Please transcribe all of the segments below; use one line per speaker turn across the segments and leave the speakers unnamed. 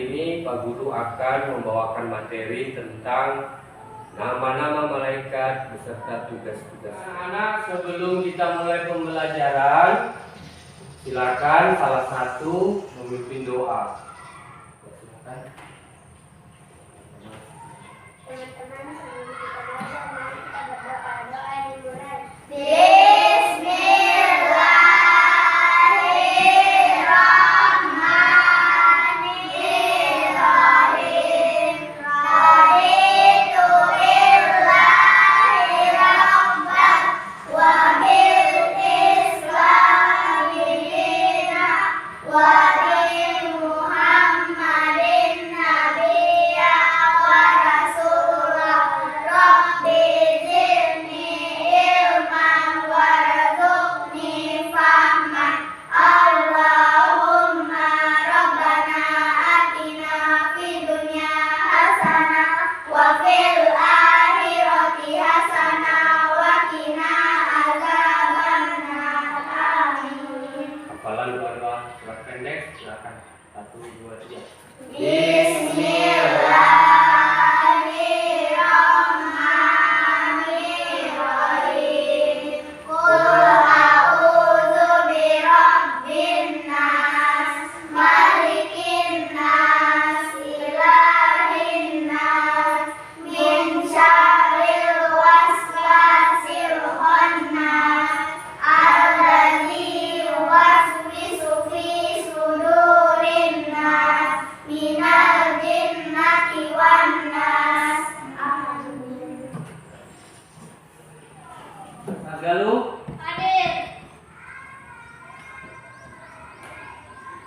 ini Pak Guru akan membawakan materi tentang nama-nama malaikat beserta tugas-tugas. Anak-anak, sebelum kita mulai pembelajaran, silakan salah satu memimpin doa. Silakan.
Teman-teman, sebelum kita belajar, mari kita berdoa. Doa dimulai.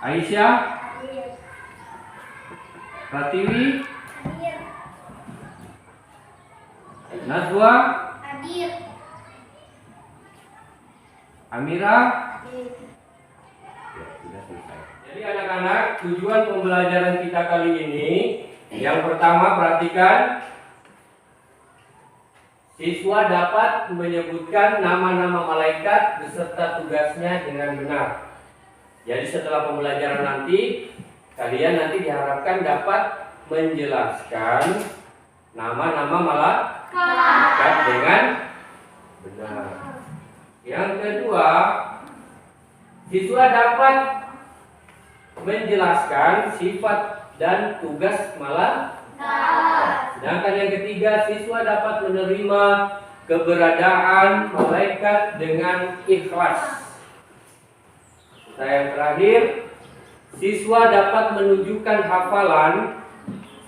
Aisyah, Pratiwi, Najwa, Amira. Jadi anak-anak, tujuan pembelajaran kita kali ini, yang pertama perhatikan, siswa dapat menyebutkan nama-nama malaikat beserta tugasnya dengan benar. Jadi setelah pembelajaran nanti, kalian nanti diharapkan dapat menjelaskan nama-nama malaikat dengan benar. Yang kedua, siswa dapat menjelaskan sifat dan tugas malaikat. Sedangkan yang ketiga, siswa dapat menerima keberadaan malaikat dengan ikhlas. Yang terakhir, siswa dapat menunjukkan hafalan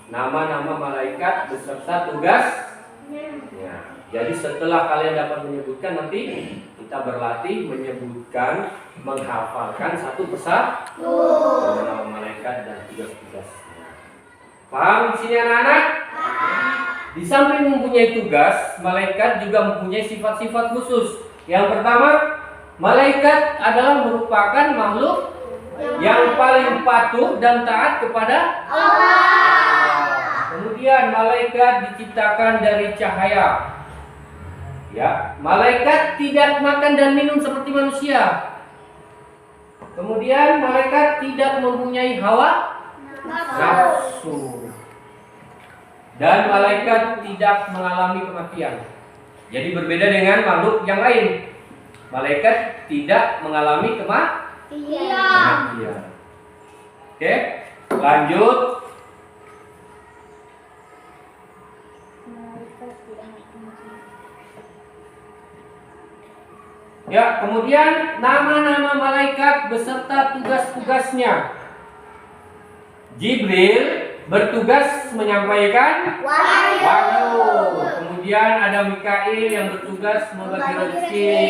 nama-nama malaikat beserta tugas. Jadi setelah kalian dapat menyebutkan, nanti kita berlatih menyebutkan, menghafalkan satu persatu nama malaikat dan tugas-tugasnya. Paham di sini anak-anak? Di samping mempunyai tugas, malaikat juga mempunyai sifat-sifat khusus. Yang pertama, malaikat adalah merupakan makhluk yang paling patuh dan taat kepada Allah. Kemudian malaikat diciptakan dari cahaya. Ya, malaikat tidak makan dan minum seperti manusia. Kemudian malaikat tidak mempunyai hawa nafsu. Dan malaikat tidak mengalami kematian. Jadi berbeda dengan makhluk yang lain. Malaikat tidak mengalami kematian. Oke, lanjut. Ya, kemudian nama-nama malaikat beserta tugas-tugasnya. Jibril bertugas menyampaikan wahyu. Kemudian ada Mikail yang bertugas membagi rezeki.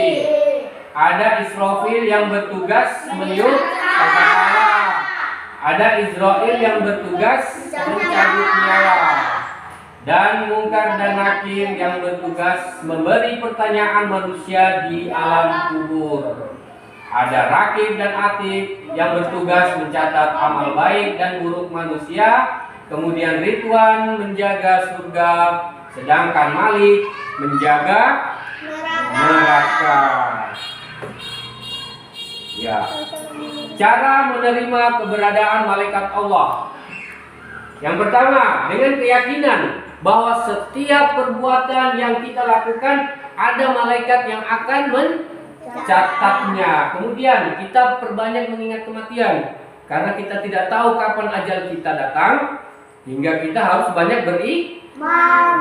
Ada Israfil yang bertugas meniup sangkakala. Ada Israel yang bertugas mencabut nyawa. Dan Mungkar dan Nakir yang bertugas memberi pertanyaan manusia di alam kubur. Ada Rakib dan Atid yang bertugas mencatat amal baik dan buruk manusia. Kemudian Ridwan menjaga surga, sedangkan Malik menjaga neraka. Ya. Cara menerima keberadaan malaikat Allah. Yang pertama, dengan keyakinan bahwa setiap perbuatan yang kita lakukan ada malaikat yang akan mencatatnya. Kemudian kita perbanyak mengingat kematian, karena kita tidak tahu kapan ajal kita datang, hingga kita harus banyak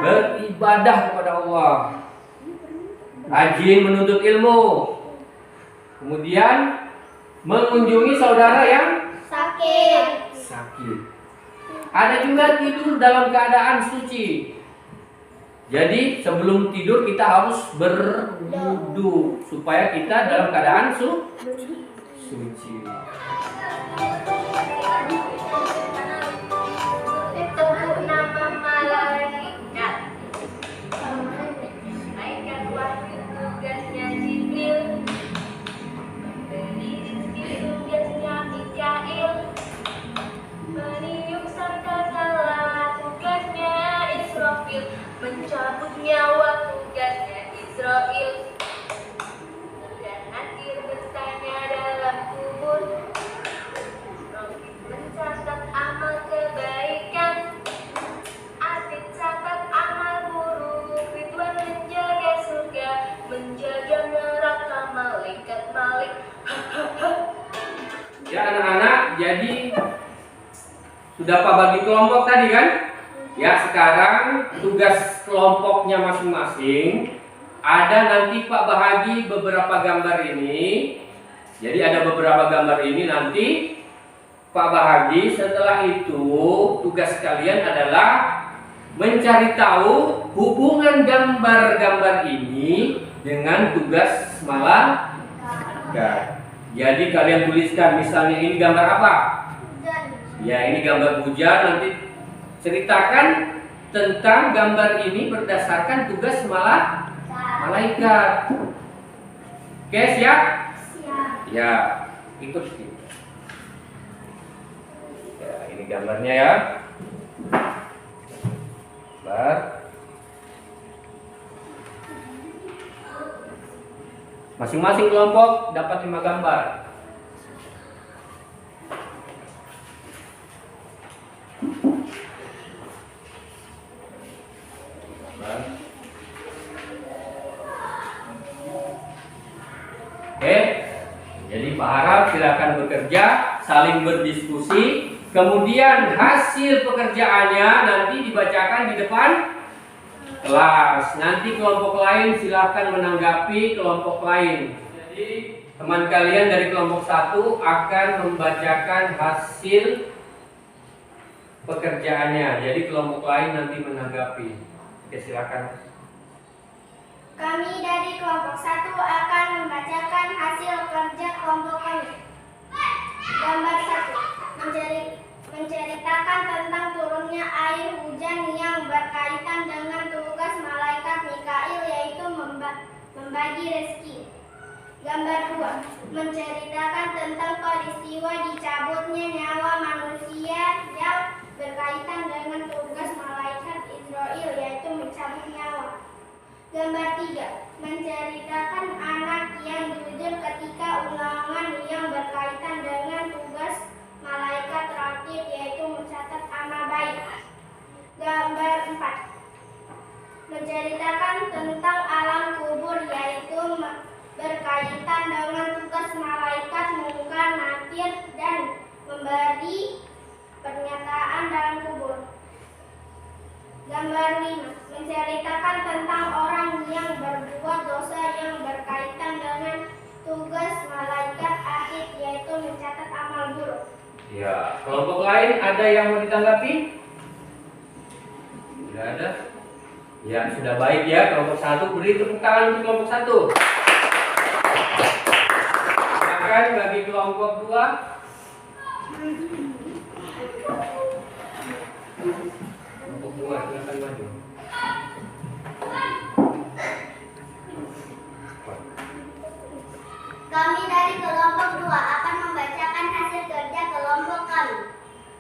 beribadah kepada Allah. Rajin menuntut ilmu. Kemudian mengunjungi saudara yang
sakit.
Ada juga tidur dalam keadaan suci. Jadi sebelum tidur kita harus berwudu supaya kita dalam keadaan suci.
Disebut nama malaikat. Malaikat wahyu tugasnya Jibril. Memberi rezeki tugasnya Mikail. Meniup sangkakala tugasnya Israfil. Mencabut nyawa tugasnya Israel. Dan akhir bertanya dalam kubur. Israfil mencatat amal kebaikan. Atit catat amal buruk. Ridwan menjaga surga, menjaga neraka malaikat.
Ya anak-anak, jadi sudah Pak bagi kelompok tadi kan? Ya, sekarang tugas kelompoknya masing-masing. Ada nanti Pak bahagi beberapa gambar ini. Jadi ada beberapa gambar ini nanti Pak bahagi. Setelah itu tugas kalian adalah mencari tahu hubungan gambar-gambar ini dengan tugas malaikat. Jadi kalian tuliskan, misalnya ini gambar apa? Ya, ini gambar hujan. Nanti ceritakan tentang gambar ini berdasarkan tugas malaikat. Oke, siap? Ya, ikut. Ya, ini gambarnya ya. Masing-masing kelompok dapat 5 gambar. Oke, jadi Pak harap silakan bekerja, saling berdiskusi, kemudian hasil pekerjaannya nanti dibacakan di depan kelas. Nanti kelompok lain silakan menanggapi kelompok lain. Jadi teman kalian dari kelompok 1 akan membacakan hasil pekerjaannya. Jadi kelompok lain nanti menanggapi. Oke, silakan.
Kami dari kelompok 1 akan membacakan hasil kerja kelompok kami. Gambar 1. Menceritakan tentang turunnya air hujan yang berkaitan dengan tugas malaikat Mikail, yaitu membagi rezeki. Gambar 2. Menceritakan tentang peristiwa dicabutnya nyawa manusia yang berkaitan dengan tugas malaikat Israel, yaitu mencabut nyawa. Gambar 3. Menceritakan anak yang jujur ketika ulangan yang berkaitan dengan tugas malaikat rakib, yaitu mencatat amal baik. Gambar 4. Menceritakan tentang alam kubur, yaitu berkaitan dengan tugas malaikat mungkar nakir dan memberi pernyataan dalam kubur. Gambar 5. Menceritakan tentang orang yang berbuat dosa yang berkaitan dengan tugas malaikat akhir, yaitu mencatat amal buruk.
Ya, kelompok lain ada yang mau ditanggapi? Tidak ada? Ya, sudah baik ya. Kelompok 1, beri tepuk tangan untuk kelompok 1. Silakan bagi kelompok 2. Kelompok 2, silakan maju.
Kami dari kelompok 2 akan membacakan hasil kerja kelompok kami.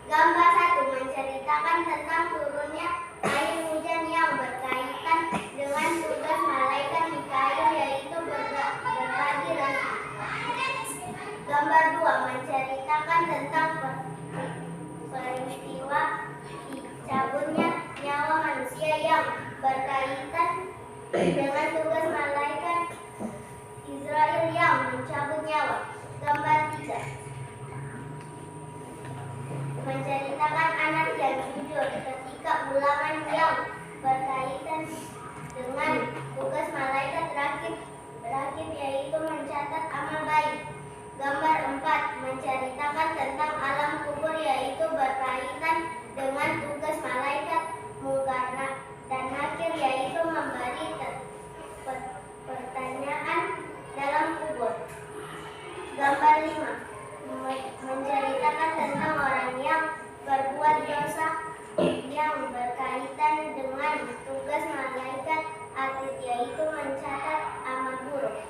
Gambar 1. Menceritakan tentang turunnya air hujan yang berkaitan dengan tugas malaikat Mikail, yaitu berbagi rezeki. Gambar 2. Menceritakan tentang peristiwa dengan tugas malaikat Israel yang mencabut nyawa. Gambar 3 menceritakan anak yang jujur ketika ulangan yang berkaitan dengan tugas malaikat rakib yaitu mencatat amal baik. Gambar 4 menceritakan tentang alam kubur yaitu berkaitan dengan tugas malaikat Munkar dan Nakir yaitu memberi pertanyaan dalam kubur. Gambar 5 menceritakan tentang orang yang berbuat dosa yang berkaitan dengan tugas malaikat atid yaitu mencatat amal buruk.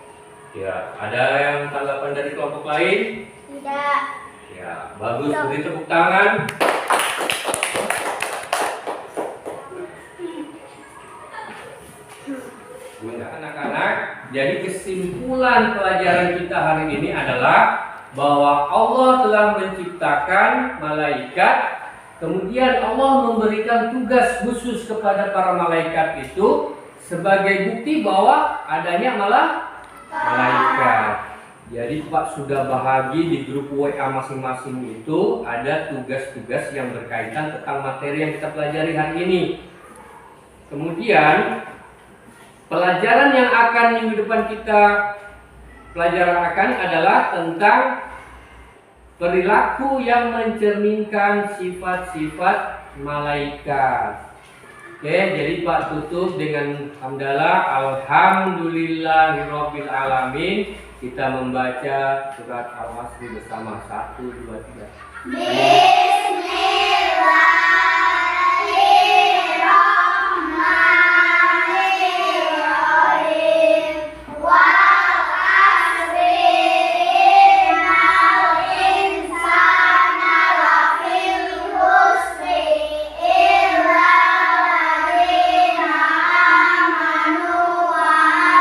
Ya, ada yang tanggapan dari kelompok lain?
Tidak.
Ya, bagus, beri tepuk tangan. Bunda anak-anak, jadi kesimpulan pelajaran kita hari ini adalah bahwa Allah telah menciptakan malaikat, kemudian Allah memberikan tugas khusus kepada para malaikat itu sebagai bukti bahwa adanya malaikat. Jadi Pak sudah bahagi di grup WA masing-masing itu ada tugas-tugas yang berkaitan tentang materi yang kita pelajari hari ini. Kemudian pelajaran yang akan minggu depan kita pelajarakan adalah tentang perilaku yang mencerminkan sifat-sifat malaikat. Oke, jadi Pak tutup dengan hamdalah alhamdulillahirabbil alamin. Kita membaca surat Al-Asr bersama 1 2 3.
Bismillahirrahmanirrahim. Wal asri innal insana lafil khusri illa alladziina amanu wa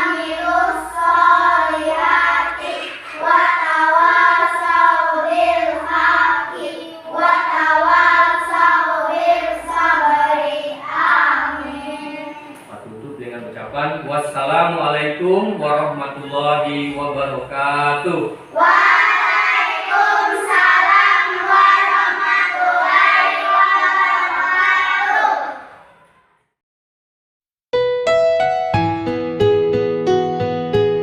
amilus sholihati wa tawassaw bil haqqi wa tawassaw bis sabri. Amin.
Pak tutup dengan ucapan wassalamualaikum warahmatullahi wabarakatuh.